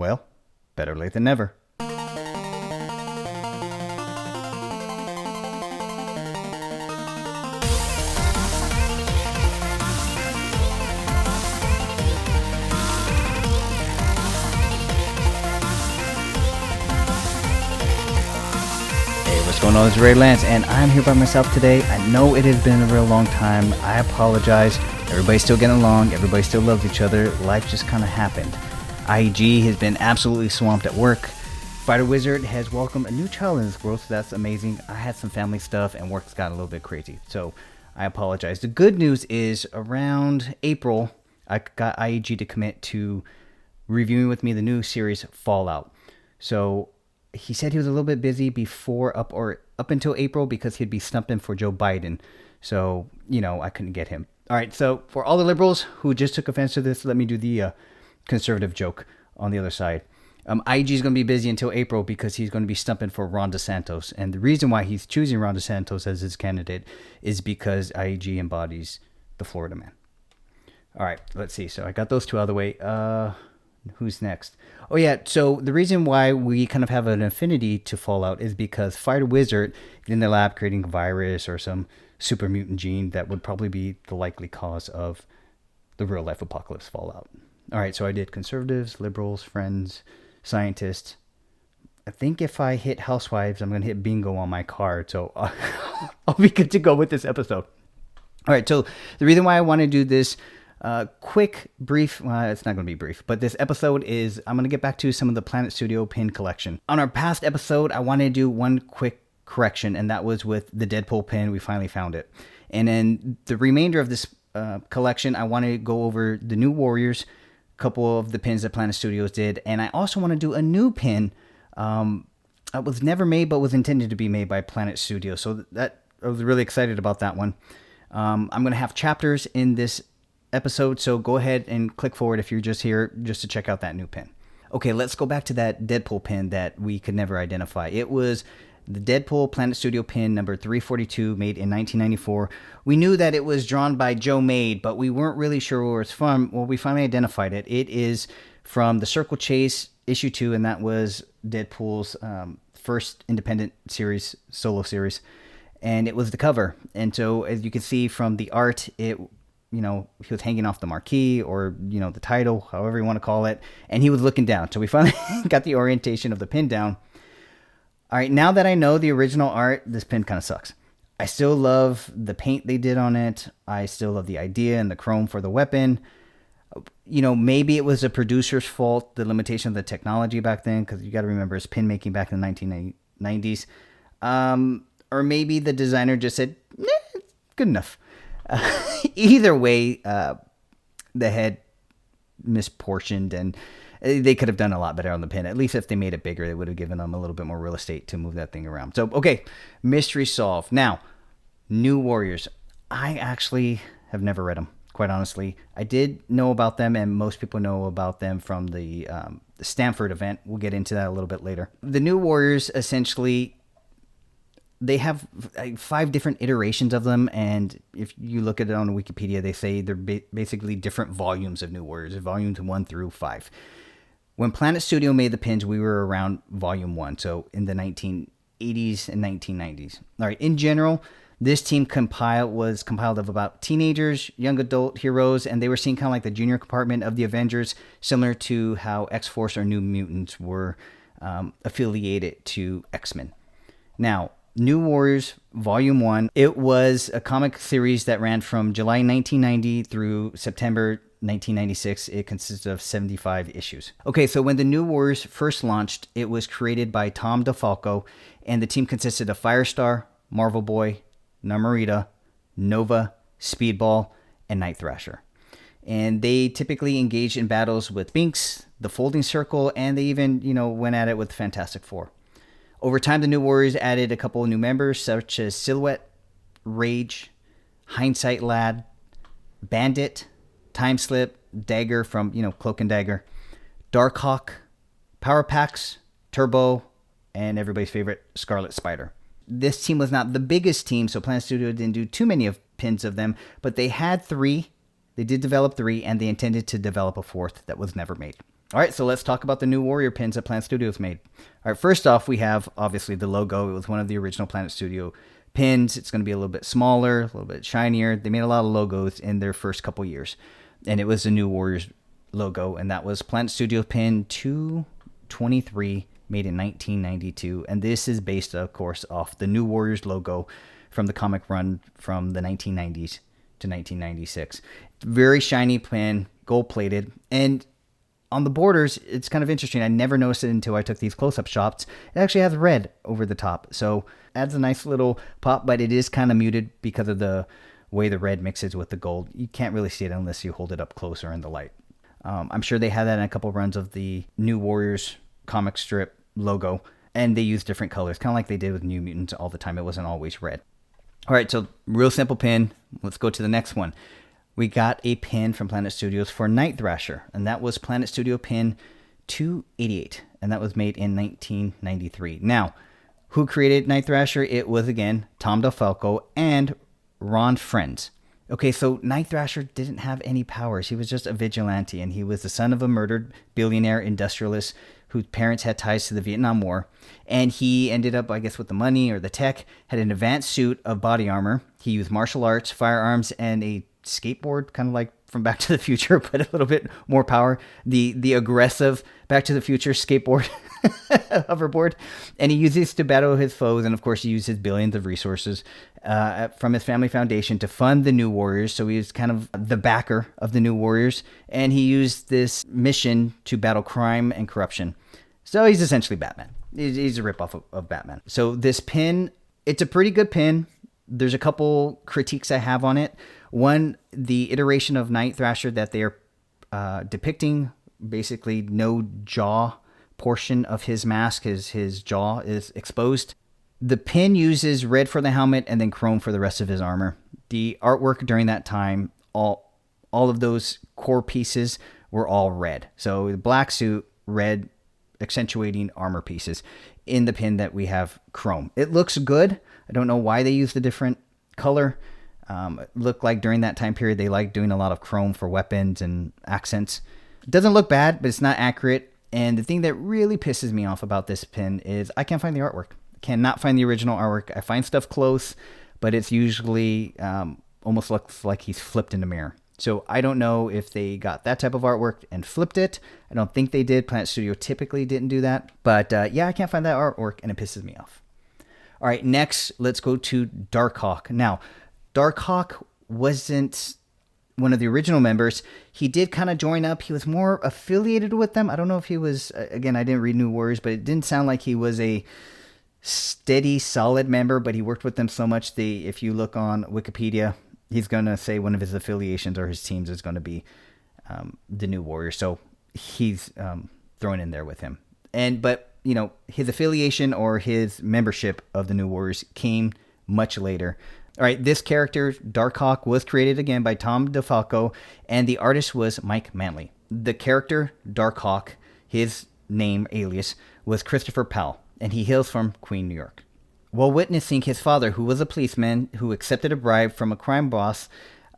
Well, better late than never. What's going on? It's Raiderlance, and I'm here by myself today. I know it has been a real long time. I apologize. Everybody's still getting along. Everybody still loves each other. Life just kind of happened. IEG has been absolutely swamped at work. Fighter Wizard has welcomed a new child in this world, so that's amazing. I had some family stuff, and work's got a little bit crazy, so I apologize. The good news is around April, I got IEG to commit to reviewing with me the new series Fallout. So he said he was a little bit busy up until April because he'd be stumping for Joe Biden. So, I couldn't get him. All right, so for all the liberals who just took offense to this, let me do the conservative joke on the other side. IEG is going to be busy until April because he's going to be stumping for Ron DeSantis. And the reason why he's choosing Ron DeSantis as his candidate is because IEG embodies the Florida man. All right, let's see. So I got those two out of the way. Who's next? Oh yeah, so the reason why we kind of have an affinity to Fallout is because Fighter Wizard is in the lab creating a virus or some super mutant gene that would probably be the likely cause of the real life apocalypse Fallout. All right, so I did conservatives, liberals, friends, scientists. I think if I hit housewives, I'm going to hit bingo on my card, so I'll be good to go with this episode. All right, so the reason why I want to do this quick, brief, well, it's not going to be brief, but this episode is, I'm going to get back to some of the Planet Studio pin collection. On our past episode, I wanted to do one quick correction, and that was with the Deadpool pin. We finally found it. And then the remainder of this collection, I want to go over the new Warriors, a couple of the pins that Planet Studios did, and I also want to do a new pin that was never made, but was intended to be made by Planet Studios. So that I was really excited about that one. I'm going to have chapters in this episode, so go ahead and click forward if you're just here just to check out that new pin. Okay, let's go back to that Deadpool pin that we could never identify. It was the Deadpool Planet Studio pin number 342, made in 1994. We knew that it was drawn by Joe Made, but we weren't really sure where it's from. Well, we finally identified it. It is from the Circle Chase issue 2, and that was Deadpool's first independent series, solo series, and it was the cover. And so as you can see from the art, he was hanging off the marquee or, the title, however you want to call it, and he was looking down. So we finally got the orientation of the pin down. All right, now that I know the original art, this pin kind of sucks. I still love the paint they did on it. I still love the idea and the chrome for the weapon. Maybe it was a producer's fault, the limitation of the technology back then, because you got to remember it's pin making back in the 1990s. Or maybe the designer just said, it's good enough. Either way, the head misproportioned, and they could have done a lot better on the pin. At least if they made it bigger, they would have given them a little bit more real estate to move that thing around. So, okay, mystery solved. Now, New Warriors. I actually have never read them, quite honestly. I did know about them, and most people know about them from the Stanford event. We'll get into that a little bit later. The New Warriors, essentially, they have 5 different iterations of them, and if you look at it on Wikipedia, they say they're basically different volumes of New Warriors, volumes 1 through 5. When Planet Studio made the pins, we were around volume 1, so in the 1980s and 1990s. All right, in general, this team was compiled of about teenagers, young adult heroes, and they were seen kind of like the junior compartment of the Avengers, similar to how X-Force or New Mutants were affiliated to X-Men. Now, New Warriors Volume 1, it was a comic series that ran from July 1990 through September 1996. It consisted of 75 issues. Okay, so when the New Warriors first launched, it was created by Tom DeFalco, and the team consisted of Firestar, Marvel Boy, Maureira, Nova, Speedball, and Night Thrasher. And they typically engaged in battles with Binks, the Folding Circle, and they even, went at it with Fantastic Four. Over time, the New Warriors added a couple of new members, such as Silhouette, Rage, Hindsight Lad, Bandit, Time Slip, Dagger from, Cloak and Dagger, Darkhawk, Power Packs, Turbo, and everybody's favorite, Scarlet Spider. This team was not the biggest team, so Planet Studio didn't do too many pins of them, but they had 3. They did develop 3, and they intended to develop a 4th that was never made. All right, so let's talk about the new Warrior pins that Planet Studios made. All right, first off, we have obviously the logo. It was one of the original Planet Studio pins. It's going to be a little bit smaller, a little bit shinier. They made a lot of logos in their first couple years, and it was the new Warriors logo, and that was Planet Studio pin 223, made in 1992. And this is based, of course, off the new Warriors logo from the comic run from the 1990s to 1996. Very shiny pin, gold-plated, and on the borders, it's kind of interesting. I never noticed it until I took these close-up shots. It actually has red over the top, so adds a nice little pop, but it is kind of muted because of the way the red mixes with the gold. You can't really see it unless you hold it up closer in the light. I'm sure they had that in a couple runs of the New Warriors comic strip logo, and they used different colors, kind of like they did with New Mutants all the time. It wasn't always red. All right, so real simple pin. Let's go to the next one. We got a pin from Planet Studios for Night Thrasher, and that was Planet Studio pin 288, and that was made in 1993. Now, who created Night Thrasher? It was, again, Tom DeFalco and Ron Frenz. Okay, so Night Thrasher didn't have any powers. He was just a vigilante, and he was the son of a murdered billionaire industrialist whose parents had ties to the Vietnam War. And he ended up, I guess, with the money or the tech, had an advanced suit of body armor. He used martial arts, firearms, and a skateboard, kind of like from Back to the Future, but a little bit more power. The aggressive Back to the Future skateboard hoverboard. And he uses to battle his foes, and of course he used his billions of resources from his family foundation to fund the New Warriors. So he was kind of the backer of the New Warriors, and he used this mission to battle crime and corruption. So he's essentially Batman. He's a ripoff of Batman. So this pin, it's a pretty good pin. There's a couple critiques I have on it. One, the iteration of Night Thrasher that they're depicting, basically no jaw portion of his mask, his jaw is exposed. The pin uses red for the helmet and then chrome for the rest of his armor. The artwork during that time, all of those core pieces were all red. So the black suit, red, accentuating armor pieces. In the pin that we have chrome. It looks good. I don't know why they used a different color. It looked like during that time period they liked doing a lot of chrome for weapons and accents. It doesn't look bad, but it's not accurate. And the thing that really pisses me off about this pin is I can't find the artwork. I cannot find the original artwork. I find stuff close, but it's usually almost looks like he's flipped in a mirror. So I don't know if they got that type of artwork and flipped it. I don't think they did. Planet Studio typically didn't do that. But yeah, I can't find that artwork, and it pisses me off. All right, next, let's go to Darkhawk. Now, Darkhawk wasn't one of the original members. He did kind of join up. He was more affiliated with them. I don't know if he was, again, I didn't read New Warriors, but it didn't sound like he was a steady, solid member, but he worked with them so much. If you look on Wikipedia, he's going to say one of his affiliations or his teams is going to be the New Warriors. So he's thrown in there with him. But you know, his affiliation or his membership of the New Warriors came much later. All right, this character, Darkhawk, was created again by Tom DeFalco, and the artist was Mike Manley. The character, Darkhawk, his name, alias, was Christopher Powell, and he hails from Queen, New York. While witnessing his father, who was a policeman who accepted a bribe from a crime boss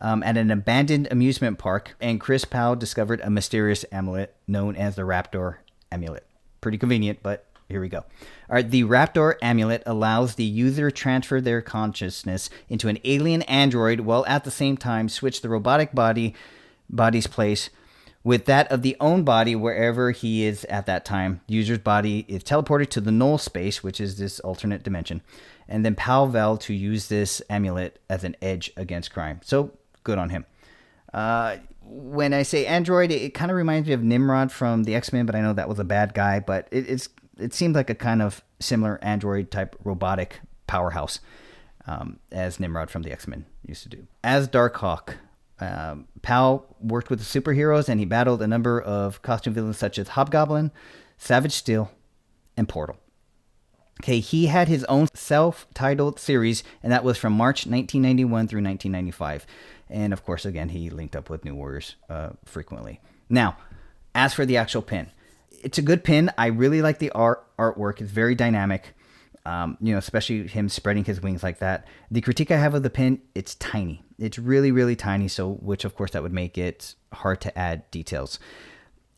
at an abandoned amusement park, and Chris Powell discovered a mysterious amulet known as the Raptor Amulet. Pretty convenient, but here we go. All right, the Raptor Amulet allows the user to transfer their consciousness into an alien android while at the same time switch the robotic body's place with that of the own body wherever he is at that time. The user's body is teleported to the null space, which is this alternate dimension, and then Powell vowed to use this amulet as an edge against crime. So good on him. When I say android, it kind of reminds me of Nimrod from the X-Men, but I know that was a bad guy. But it seems like a kind of similar android type robotic powerhouse as Nimrod from the X-Men used to do. As Darkhawk, Powell worked with the superheroes, and he battled a number of costume villains such as Hobgoblin, Savage Steel, and Portal. Okay, he had his own self-titled series, and that was from March 1991 through 1995. And of course, again, he linked up with New Warriors frequently. Now, as for the actual pin, it's a good pin. I really like the artwork. It's very dynamic, especially him spreading his wings like that. The critique I have of the pin, it's tiny. It's really, really tiny, so which, of course, that would make it hard to add details.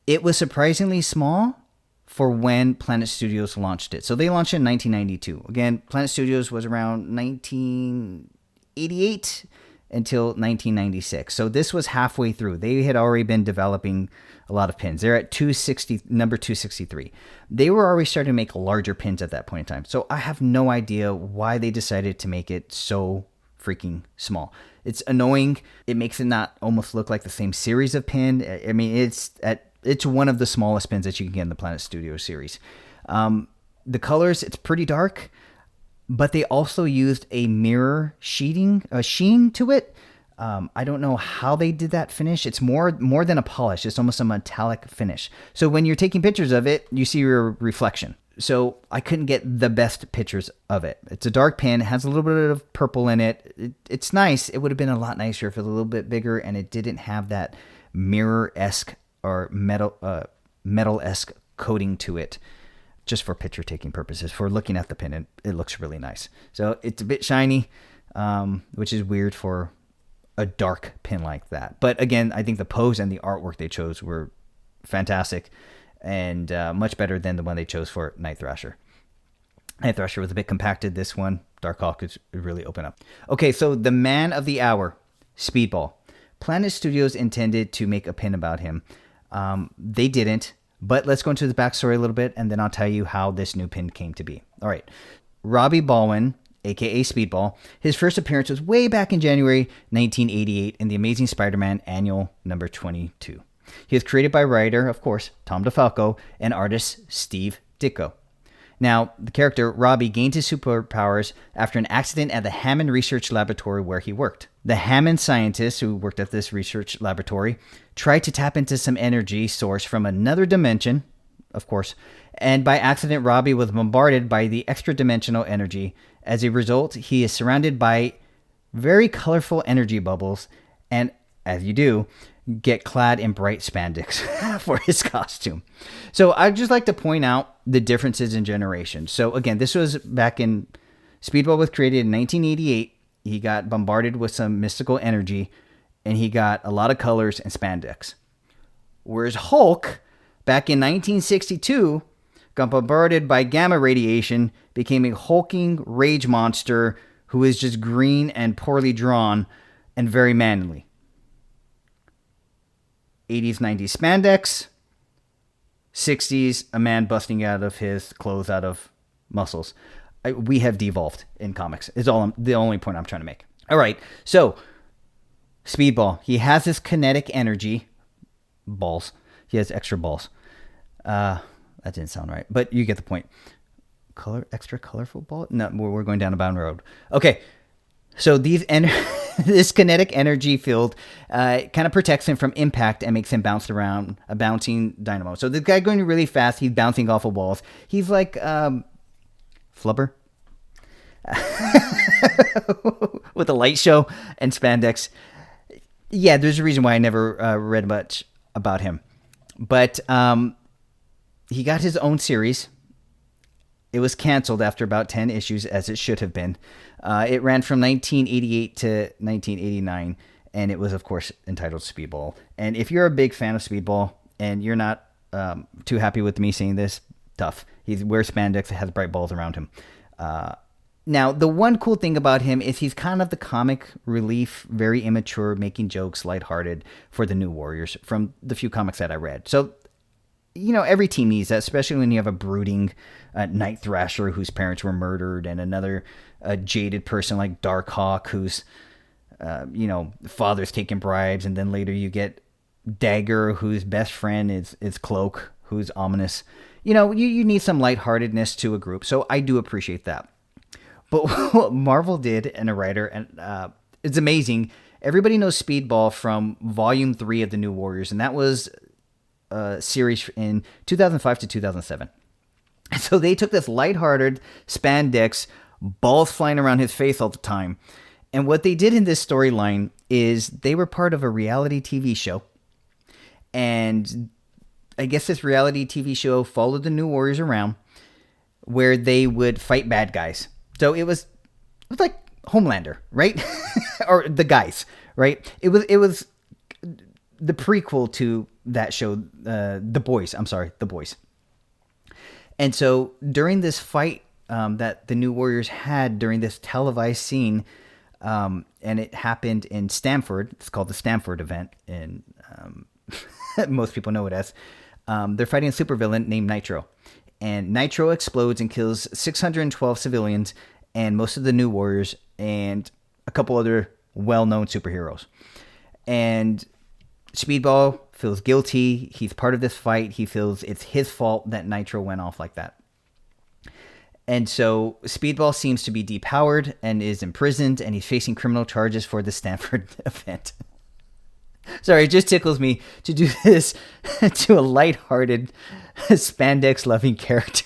It was surprisingly small for when Planet Studios launched it. So they launched it in 1992. Again, Planet Studios was around 1988 until 1996. So this was halfway through. They had already been developing a lot of pins. They're at number 263. They were already starting to make larger pins at that point in time. So I have no idea why they decided to make it so freaking small. It's annoying. It makes it not almost look like the same series of pin. I mean, it's one of the smallest pins that you can get in the Planet Studio series. The colors, it's pretty dark, but they also used a mirror sheen to it. I don't know how they did that finish. It's more than a polish. It's almost a metallic finish. So when you're taking pictures of it, you see your reflection. So I couldn't get the best pictures of it. It's a dark pin. It has a little bit of purple in it. It's nice. It would have been a lot nicer if it was a little bit bigger and it didn't have that mirror-esque or metal-esque coating to it. Just for picture taking purposes. For looking at the pin, it looks really nice. So it's a bit shiny, which is weird for a dark pin like that. But again, I think the pose and the artwork they chose were fantastic and much better than the one they chose for Night Thrasher. Night Thrasher was a bit compacted. This one, Darkhawk, is really open up. Okay, so the man of the hour, Speedball. Planet Studios intended to make a pin about him. They didn't, but let's go into the backstory a little bit, and then I'll tell you how this new pin came to be. All right. Robbie Baldwin, a.k.a. Speedball, his first appearance was way back in January 1988 in The Amazing Spider-Man Annual number 22. He was created by writer, of course, Tom DeFalco, and artist Steve Ditko. Now, the character Robbie gained his superpowers after an accident at the Hammond Research Laboratory where he worked. The Hammond scientists who worked at this research laboratory tried to tap into some energy source from another dimension, of course, and by accident, Robbie was bombarded by the extra-dimensional energy. As a result, he is surrounded by very colorful energy bubbles, and as you do, get clad in bright spandex for his costume. So I'd just like to point out the differences in generations. So again, this was back in Speedball was created in 1988. He got bombarded with some mystical energy and he got a lot of colors and spandex. Whereas Hulk back in 1962 got bombarded by gamma radiation, became a hulking rage monster who is just green and poorly drawn and very manly. 80s, 90s spandex. 60s, a man busting out of his clothes out of muscles. We have devolved in comics. Is the only point I'm trying to make. All right, so Speedball. He has this kinetic energy. Balls. He has extra balls. That didn't sound right, but you get the point. Extra colorful ball? No, we're going down a bound road. Okay, so this kinetic energy field kind of protects him from impact and makes him bounce around, a bouncing dynamo. So the guy going really fast, he's bouncing off of walls. He's like Flubber with a light show and spandex. Yeah, there's a reason why I never read much about him. But he got his own series. It was canceled after about 10 issues, as it should have been. It ran from 1988 to 1989, and it was, of course, entitled Speedball. And if you're a big fan of Speedball and you're not too happy with me saying this, tough. He wears spandex, has bright balls around him. Now, the one cool thing about him is he's kind of the comic relief, very immature, making jokes, lighthearted for the New Warriors from the few comics that I read. So, you know, every team needs that, especially when you have a brooding Night Thrasher whose parents were murdered and another jaded person like Darkhawk whose, father's taking bribes. And then later you get Dagger, whose best friend is Cloak, who's ominous. You know, you need some lightheartedness to a group. So I do appreciate that. But what Marvel did and a writer, and it's amazing. Everybody knows Speedball from Volume 3 of the New Warriors, and that was a series in 2005 to 2007. So they took this lighthearted spandex, balls flying around his face all the time. And what they did in this storyline is they were part of a reality TV show. And I guess this reality TV show followed the New Warriors around where they would fight bad guys. So it was like Homelander, right? Or The Guys, right? It was the prequel to that show, the boys. I'm sorry, the boys. And so during this fight that the New Warriors had during this televised scene, and it happened in Stamford. It's called the Stamford event, and most people know it as. They're fighting a supervillain named Nitro. And Nitro explodes and kills 612 civilians and most of the New Warriors and a couple other well-known superheroes. And Speedball feels guilty. He's part of this fight. He feels it's his fault that Nitro went off like that. And so Speedball seems to be depowered and is imprisoned, and he's facing criminal charges for the Stanford event. Sorry, it just tickles me to do this to a lighthearted, spandex-loving character.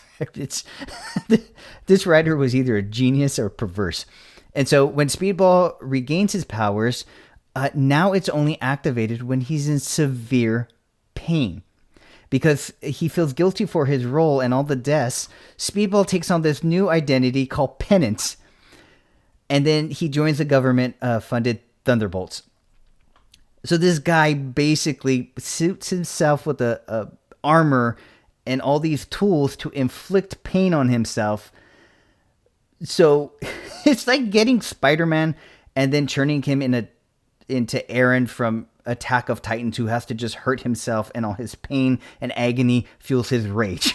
This writer was either a genius or perverse. And so when Speedball regains his powers, now it's only activated when he's in severe pain. Because he feels guilty for his role and all the deaths, Speedball takes on this new identity called Penance. And then he joins the government-funded Thunderbolts. So this guy basically suits himself with a armor and all these tools to inflict pain on himself. So it's like getting Spider-Man and then turning him into Aaron from Attack of Titans, who has to just hurt himself, and all his pain and agony fuels his rage.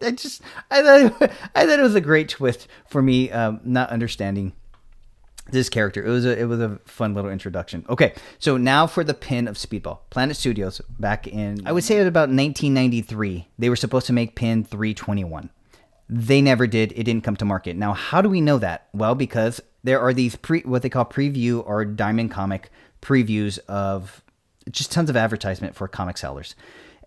I thought it was a great twist for me, not understanding this character. It was a fun little introduction. Okay, so now for the pin of Speedball. Planet Studios, back in, I would say it was about 1993, they were supposed to make pin 321. They never did. It didn't come to market. Now, how do we know that? Well, because there are these what they call preview or Diamond Comic previews of just tons of advertisement for comic sellers.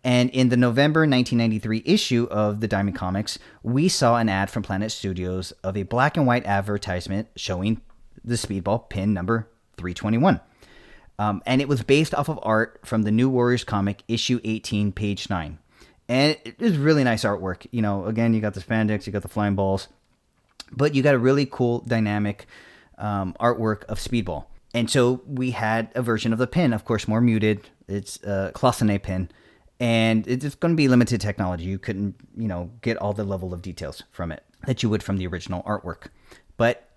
And in the November 1993 issue of the Diamond Comics, we saw an ad from Planet Studios of a black and white advertisement showing the Speedball pin number 321. And it was based off of art from the New Warriors comic, issue 18, page 9. And it was really nice artwork. You know, again, you got the spandex, you got the flying balls, but you got a really cool, dynamic artwork of Speedball. And so we had a version of the pin, of course, more muted. It's a Cloisonne pin, and it's going to be limited technology. You couldn't, get all the level of details from it that you would from the original artwork. But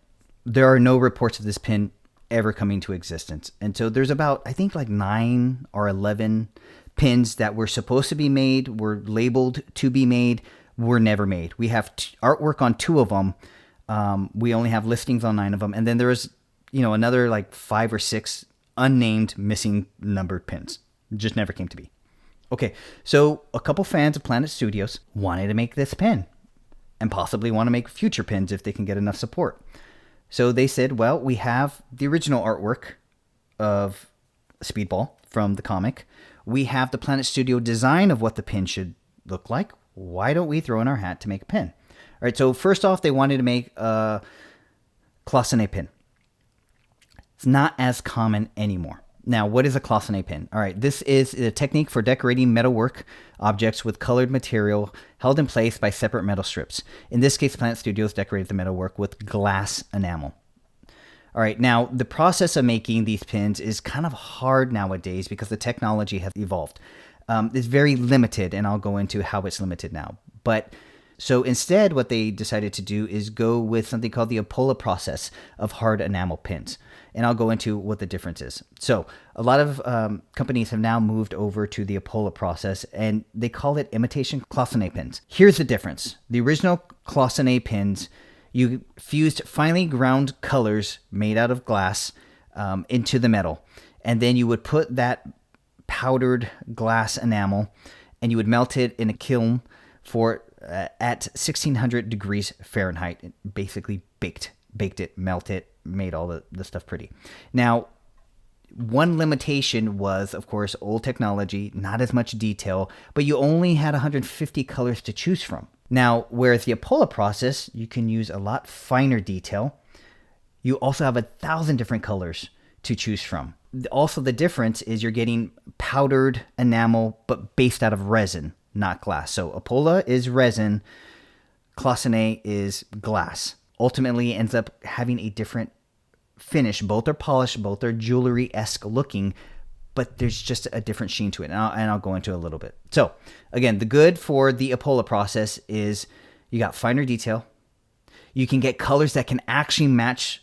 there are no reports of this pin ever coming to existence. And so there's about, I think, like 9 or 11 pins that were supposed to be made, were labeled to be made, were never made. We have artwork on 2 of them. We only have listings on 9 of them. And then there was, another like 5 or 6 unnamed missing numbered pins. Just never came to be. Okay, so a couple fans of Planet Studios wanted to make this pin and possibly want to make future pins if they can get enough support. So they said, well, we have the original artwork of Speedball from the comic. We have the Planet Studio design of what the pin should look like. Why don't we throw in our hat to make a pin? All right, so first off, they wanted to make a Cloisonne pin. It's not as common anymore. Now, what is a Cloisonne pin? All right, this is a technique for decorating metalwork objects with colored material held in place by separate metal strips. In this case, Planet Studios decorated the metalwork with glass enamel. All right, now the process of making these pins is kind of hard nowadays because the technology has evolved. It's very limited, and I'll go into how it's limited now. But so instead, what they decided to do is go with something called the Epola process of hard enamel pins. And I'll go into what the difference is. So a lot of companies have now moved over to the Epola process, and they call it imitation Cloisonne pins. Here's the difference. The original Cloisonne pins, you fused finely ground colors made out of glass into the metal. And then you would put that powdered glass enamel, and you would melt it in a kiln for at 1600 degrees Fahrenheit. It basically baked it, melted it, made all the stuff pretty. Now, one limitation was, of course, old technology, not as much detail, but you only had 150 colors to choose from. Now, whereas the Epola process, you can use a lot finer detail. You also have 1,000 different colors to choose from. Also, the difference is you're getting powdered enamel, but based out of resin, not glass. So Epola is resin, Cloisonne is glass. Ultimately ends up having a different finish. Both are polished, both are jewelry-esque looking, but there's just a different sheen to it, and I'll go into it a little bit. So again, the good for the Epola Process is you got finer detail. You can get colors that can actually match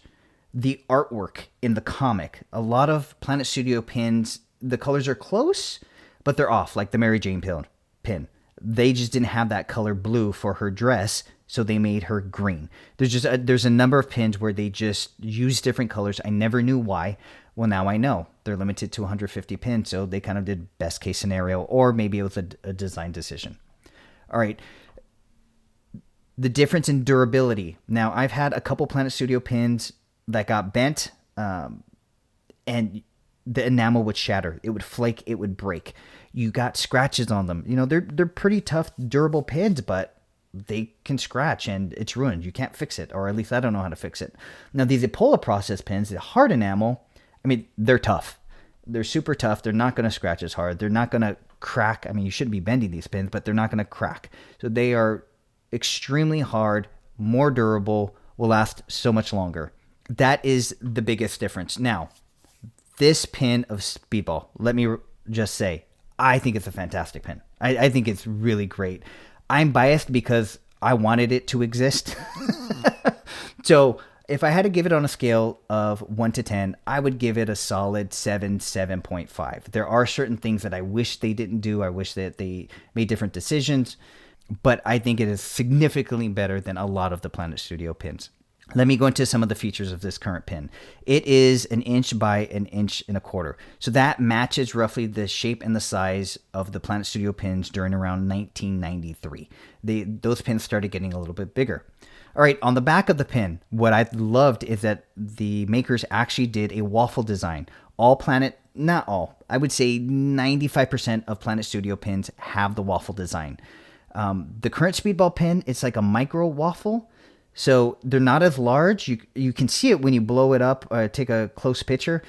the artwork in the comic. A lot of Planet Studio pins, the colors are close, but they're off, like the Mary Jane pin. They just didn't have that color blue for her dress, so they made her green. There's a number of pins where they just use different colors. I never knew why. Well, now I know. They're limited to 150 pins, so they kind of did best case scenario, or maybe it was a design decision. All right. The difference in durability. Now, I've had a couple Planet Studio pins that got bent, and the enamel would shatter. It would flake. It would break. You got scratches on them. You know, they're pretty tough, durable pins, but they can scratch and it's ruined. You can't fix it, or at least I don't know how to fix it. Now, these Epola Process pins, the hard enamel, I mean, they're tough. They're super tough. They're not going to scratch as hard. They're not going to crack. I mean, you shouldn't be bending these pins, but they're not going to crack. So they are extremely hard, more durable, will last so much longer. That is the biggest difference. Now, this pin of Speedball, let me just say, I think it's a fantastic pin. I think it's really great. I'm biased because I wanted it to exist. So if I had to give it on a scale of 1 to 10, I would give it a solid 7.5. There are certain things that I wish they didn't do. I wish that they made different decisions, but I think it is significantly better than a lot of the Planet Studio pins. Let me go into some of the features of this current pin. It is 1 inch by 1.25 inches. So that matches roughly the shape and the size of the Planet Studio pins during around 1993. Those pins started getting a little bit bigger. All right, on the back of the pin, what I loved is that the makers actually did a waffle design. Not all, I would say 95% of Planet Studio pins have the waffle design. The current Speedball pin, it's like a micro waffle. So they're not as large. You can see it when you blow it up or take a close picture.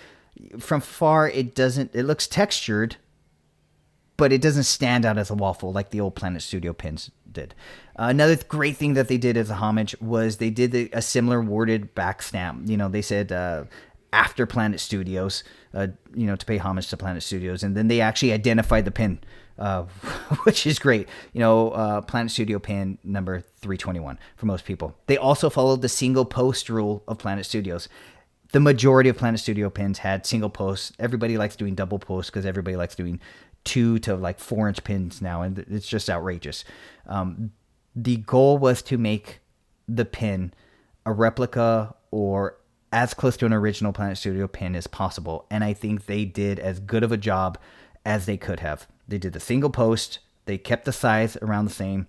From far, it looks textured, but it doesn't stand out as a waffle like the old Planet Studio pins did. Another great thing that they did as a homage was they did a similar worded back stamp. You know, they said after Planet Studios, to pay homage to Planet Studios. And then they actually identified the pin, which is great. Planet Studio pin number 321 for most people. They also followed the single post rule of Planet Studios. The majority of Planet Studio pins had single posts. Everybody likes doing double posts because everybody likes doing 2 to 4 inch pins now, and it's just outrageous. The goal was to make the pin a replica or as close to an original Planet Studio pin as possible, and I think they did as good of a job as they could have. They did the single post. They kept the size around the same.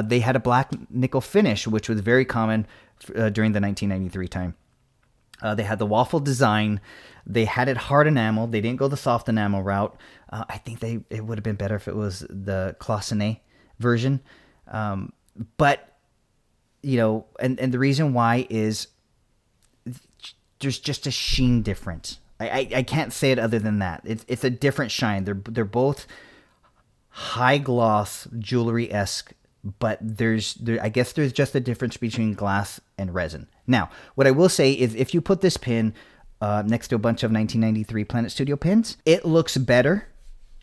They had a black nickel finish, which was very common during the 1993 time. They had the waffle design. They had it hard enamel. They didn't go the soft enamel route. I think it would have been better if it was the Cloisonne version. But the reason why is there's just a sheen difference. I can't say it other than that. It's a different shine. They're both high gloss jewelry-esque, but I guess there's just a difference between glass and resin. Now, what I will say is if you put this pin next to a bunch of 1993 Planet Studio pins, it looks better.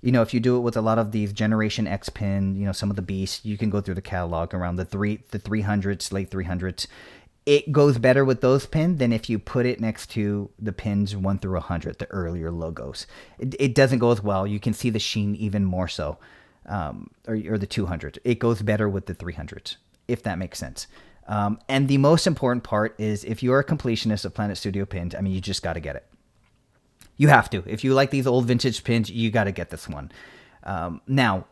If you do it with a lot of these Generation X pin, some of the beasts, you can go through the catalog around the 300s, late 300s. It goes better with those pins than if you put it next to the pins 1 through 100, the earlier logos. It doesn't go as well. You can see the sheen even more so, or the 200. It goes better with the 300s, if that makes sense. And the most important part is if you're a completionist of Planet Studio pins, you just got to get it. You have to. If you like these old vintage pins, you got to get this one. Now,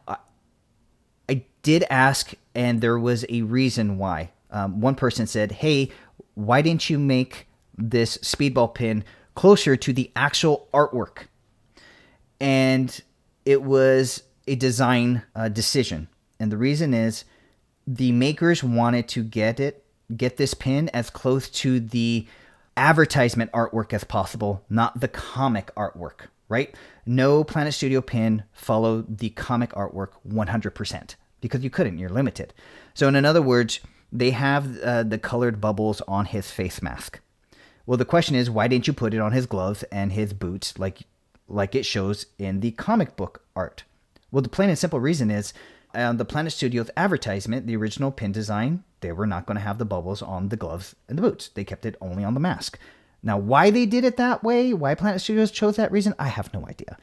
I did ask, and there was a reason why. One person said, hey, why didn't you make this Speedball pin closer to the actual artwork? And it was a design decision. And the reason is the makers wanted to get this pin as close to the advertisement artwork as possible, not the comic artwork, right? No Planet Studio pin followed the comic artwork 100% because you couldn't, you're limited. So in other words, they have the colored bubbles on his face mask. Well, the question is, why didn't you put it on his gloves and his boots like like it shows in the comic book art. Well, the plain and simple reason is on the Planet Studios advertisement, the original pin design, they were not going to have the bubbles on the gloves and the boots. They kept it only on the mask. Now, why they did it that way, why Planet Studios chose that reason, I have no idea.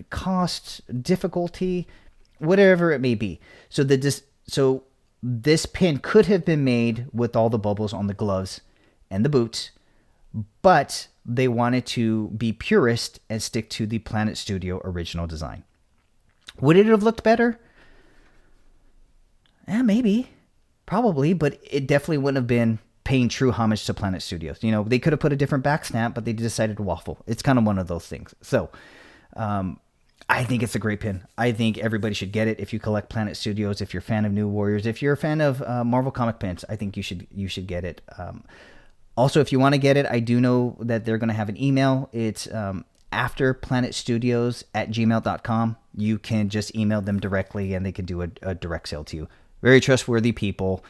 Cost, difficulty, whatever it may be. So this pin could have been made with all the bubbles on the gloves and the boots, but they wanted to be purist and stick to the Planet Studio original design. Would it have looked better? Maybe. Probably, but it definitely wouldn't have been paying true homage to Planet Studios. You know, they could have put a different back snap, but they decided to waffle. It's kind of one of those things. So, I think it's a great pin. I think everybody should get it if you collect Planet Studios, if you're a fan of New Warriors, if you're a fan of Marvel comic pins, I think you should get it. Also, if you want to get it, I do know that they're going to have an email. It's afterplanetstudios@gmail.com. You can just email them directly and they can do a direct sale to you. Very trustworthy people.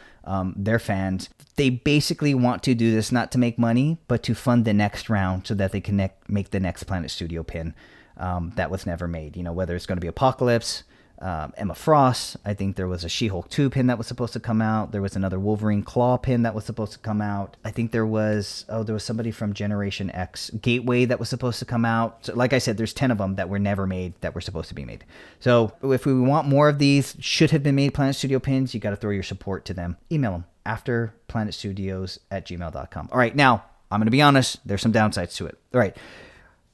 They're fans. They basically want to do this not to make money, but to fund the next round so that they can make the next Planet Studio pin that was never made. You know, whether it's going to be Apocalypse, Emma Frost. I think there was a She-Hulk 2 pin that was supposed to come out. There was another Wolverine Claw pin that was supposed to come out. I think there was somebody from Generation X Gateway that was supposed to come out. So, like I said, there's 10 of them that were never made that were supposed to be made. So if we want more of these, should have been made Planet Studio pins, you got to throw your support to them. Email them afterplanetstudios@gmail.com. All right, now I'm going to be honest. There's some downsides to it. All right.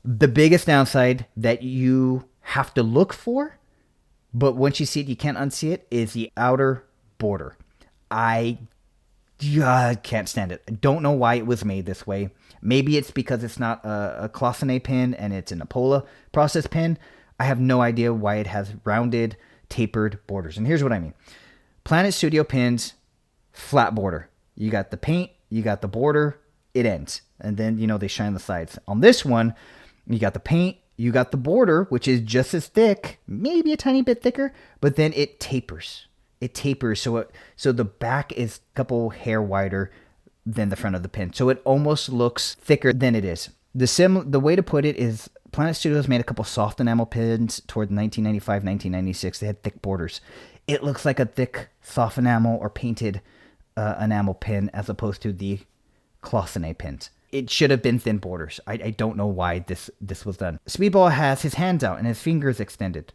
The biggest downside that you have to look for, but once you see it, you can't unsee it, is the outer border. I can't stand it. I don't know why it was made this way. Maybe it's because it's not a Cloisonne pin and it's an Epola Process pin. I have no idea why it has rounded, tapered borders. And here's what I mean. Planet Studio pins, flat border. You got the paint, you got the border, it ends. And then, you know, they shine the sides. On this one, you got the paint, you got the border, which is just as thick, maybe a tiny bit thicker, but then it tapers. It tapers, so the back is a couple hair wider than the front of the pin. So it almost looks thicker than it is. The way to put it is Planet Studios made a couple soft enamel pins toward 1995, 1996. They had thick borders. It looks like a thick soft enamel or painted enamel pin as opposed to the Cloisonne pins. It should have been thin borders. I don't know why this was done. Speedball has his hands out and his fingers extended.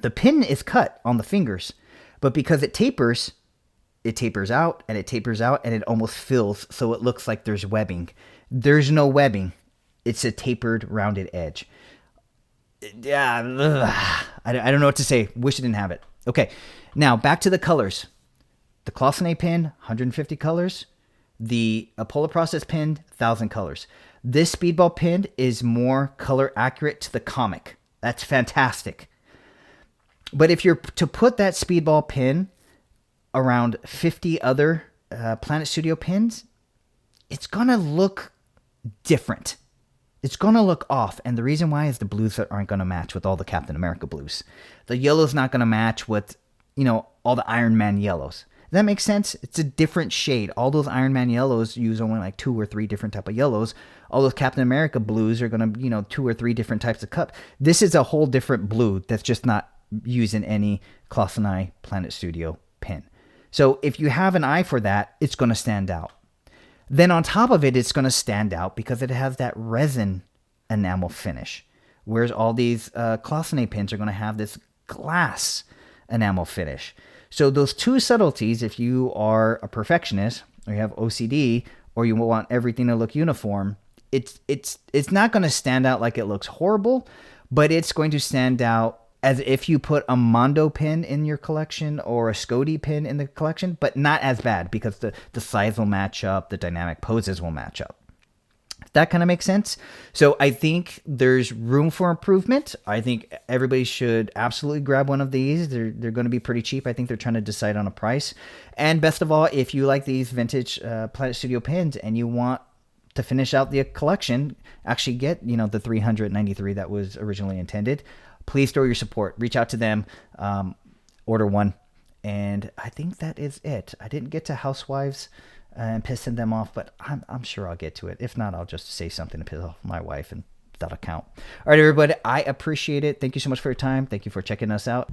The pin is cut on the fingers, but because it tapers out and it tapers out and it almost fills, so it looks like there's webbing. There's no webbing. It's a tapered, rounded edge. Yeah, I don't know what to say. Wish I didn't have it. Okay, now back to the colors. The Cloisonne pin, 150 colors. The Epola Process pin, 1,000 colors. This Speedball pin is more color accurate to the comic. That's fantastic. But if you're to put that Speedball pin around 50 other Planet Studio pins, it's going to look different. It's going to look off. And the reason why is the blues aren't going to match with all the Captain America blues. The yellow's not going to match with, you know, all the Iron Man yellows. Does that make sense? It's a different shade. All those Iron Man yellows use only like 2 or 3 different type of yellows. All those Captain America blues are going to, you know, 2 or 3 different types of cup. This is a whole different blue that's just not used in any Cloisonne Planet Studio pin. So if you have an eye for that, it's going to stand out. Then on top of it, it's going to stand out because it has that resin enamel finish. Whereas all these Cloisonne pins are going to have this glass enamel finish. So those two subtleties, if you are a perfectionist or you have OCD or you want everything to look uniform, it's not going to stand out like it looks horrible, but it's going to stand out as if you put a Mondo pin in your collection or a Scody pin in the collection, but not as bad because the size will match up, the dynamic poses will match up. That kind of makes sense. So I think there's room for improvement. I think everybody should absolutely grab one of these. They're going to be pretty cheap. I think they're trying to decide on a price. And best of all, if you like these vintage Planet Studio pins and you want to finish out the collection, actually get, you know, the 393 that was originally intended, please throw your support. Reach out to them. Order one. And I think that is it. I didn't get to Housewives and pissing them off, but I'm sure I'll get to it. If not, I'll just say something to piss off my wife and that'll count. All right, everybody, I appreciate it. Thank you so much for your time. Thank you for checking us out.